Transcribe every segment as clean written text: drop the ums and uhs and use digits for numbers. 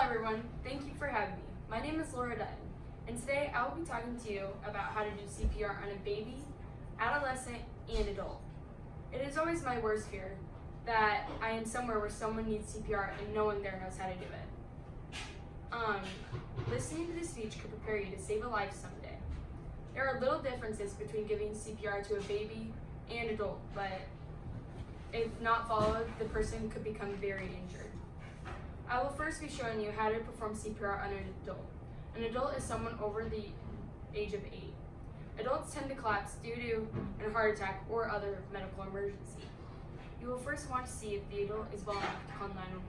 everyone, thank you for having me. My name is Dutton, and today I will be talking to you about how to do CPR on a baby, adolescent, and adult. It is always my worst fear that I am somewhere where someone needs CPR and no one there knows how to do it. Listening to this speech could prepare you to save a life someday. There are little differences between giving CPR to a baby and adult, but if not followed, the person could become very injured. I will first be showing you how to perform CPR on an adult. An adult is someone over the age of 8. Adults tend to collapse due to a heart attack or other medical emergency. You will first want to see if the adult is well enough to call 911.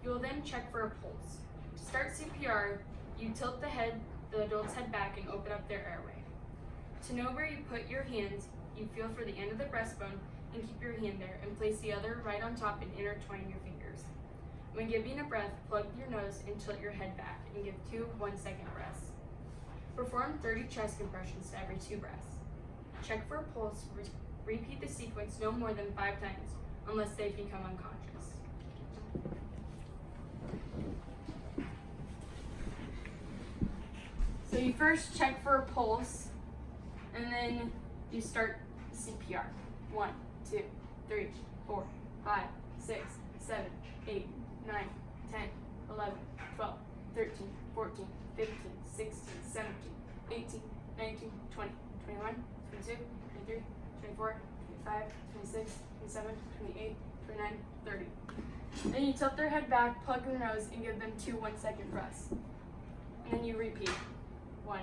You will then check for a pulse. To start CPR, you tilt the adult's head back and open up their airway. To know where you put your hands, you feel for the end of the breastbone and keep your hand there and place the other right on top and intertwine your fingers. When giving a breath, plug your nose and tilt your head back and give 2 1-second breaths. Perform 30 chest compressions to every 2 breaths. Check for a pulse. Repeat the sequence no more than 5 times unless they become unconscious. So you first check for a pulse and then you start CPR. 1, 2, 3, 4, 5, 6, 7, 8, 9, 10, 11, 12, 13, 14, 15, 16, 17, 18, 19, 20, 21, 22, 23, 24, 25, 26, 27, 28, 29, 30. Then you tilt their head back, plug their nose, and give them 2 1-second breaths. And then you repeat. 1,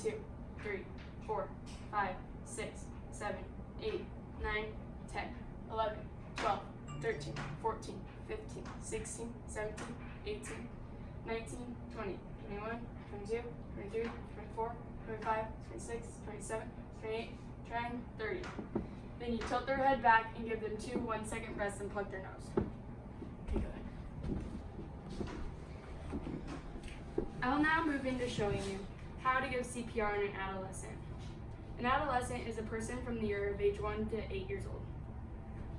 2, 3, 4, 5, 6, 7, 8, 9, 10, 11, 12, 13, 14, 15, 16, 17, 18, 19, 20, 21, 22, 23, 24, 25, 26, 27, 28, 29, 30. Then you tilt their head back and give them 2 1-second breaths and plug their nose. Okay, go ahead. I'll now move into showing you how to give CPR on an adolescent. An adolescent is a person from the year of age 1 to 8 years old.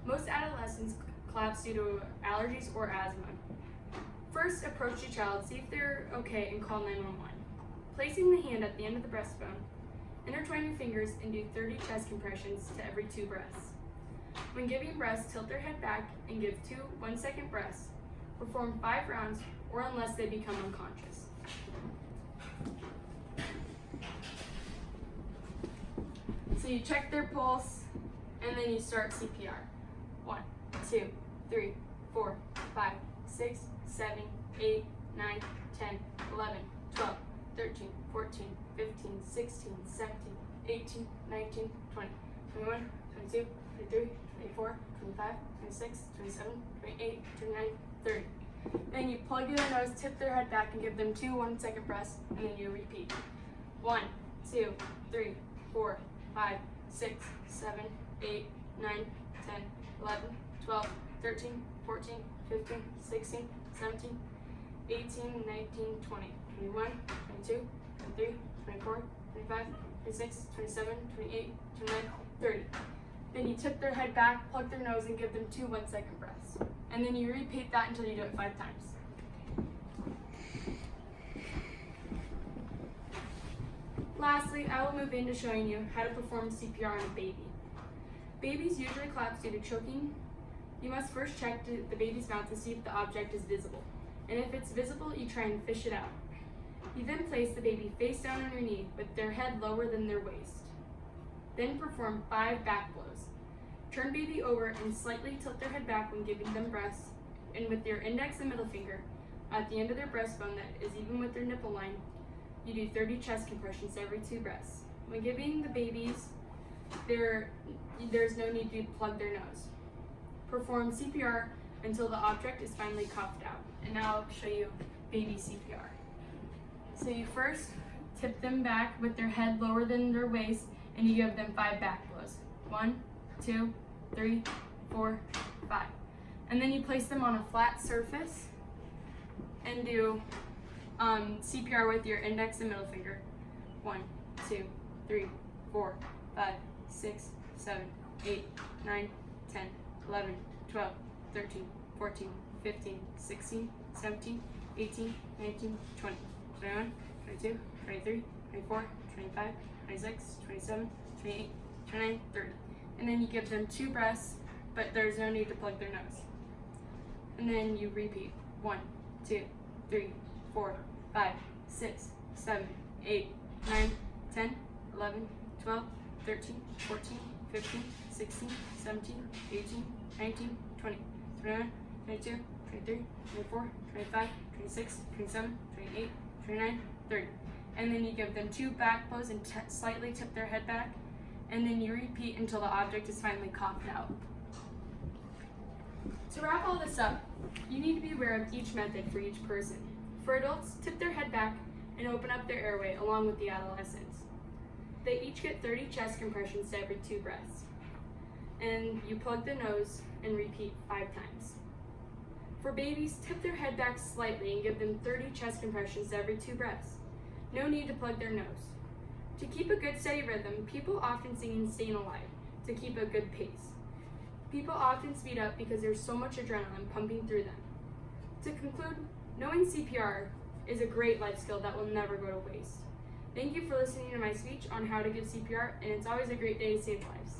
Most adolescents collapse due to allergies or asthma. First, approach your child, see if they're okay, and call 911. Placing the hand at the end of the breastbone, intertwine your fingers and do 30 chest compressions to every 2 breaths. When giving breaths, tilt their head back and give 2 1-second breaths. Perform 5 rounds or unless they become unconscious. So you check their pulse and then you start CPR. 1, 2, 3, 4, 5, 6, 7, 8, 9, 10, 11, 12, 13, 14, 15, 16, 17, 18, 19, 20, 21, 22, 23, 24, 25, 26, 27, 28, 29, 30. Then you plug in their nose, tip their head back, and give them 2 1-second breaths, and then you repeat. 1, 2, 3, 4, 5, 6, 7, 8, 9, 10, 11, 12, 13, 14, 15, 16, 17, 18, 19, 20, 21, 22, 23, 24, 25, 26, 27, 28, 29, 30. Then you tip their head back, plug their nose, and give them 2 1-second breaths. And then you repeat that until you do it 5 times. Lastly, I will move into showing you how to perform CPR on a baby. Babies usually collapse due to choking. You must first check the baby's mouth to see if the object is visible. And if it's visible, you try and fish it out. You then place the baby face down on your knee with their head lower than their waist. Then perform 5 back blows. Turn baby over and slightly tilt their head back when giving them breaths, and with your index and middle finger at the end of their breastbone that is even with their nipple line, you do 30 chest compressions every 2 breaths. When giving the babies, there's no need to plug their nose. Perform CPR until the object is finally coughed out. And now I'll show you baby CPR. So you first tip them back with their head lower than their waist, and you give them 5 back blows. 1, 2, 3, 4, 5. And then you place them on a flat surface and do CPR with your index and middle finger. 1, 2, 3, 4, 5, 6, 7, 8, 9, 10, 11, 12, 13, 14, 15, 16, 17, 18, 19, 20, 21, 22, 23, 24, 25, 26, 27, 28, 29, 30. And then you give them 2 breaths, but there's no need to plug their nose. And then you repeat. 1, 2, 3, 4, 5, 6, 7, 8, 9, 10, 11, 12, 13, 14, 15, 16, 17, 18, 19, 20, 21, 22, 23, 24, 25, 26, 27, 28, 29, 30. And then you give them 2 back blows and slightly tip their head back. And then you repeat until the object is finally coughed out. To wrap all this up, you need to be aware of each method for each person. For adults, tip their head back and open up their airway along with the adolescents. They each get 30 chest compressions to every 2 breaths. And you plug the nose and repeat 5 times. For babies, tip their head back slightly and give them 30 chest compressions to every 2 breaths. No need to plug their nose. To keep a good steady rhythm, people often sing in Staying Alive to keep a good pace. People often speed up because there's so much adrenaline pumping through them. To conclude, knowing CPR is a great life skill that will never go to waste. Thank you for listening to my speech on how to give CPR, and it's always a great day to save lives.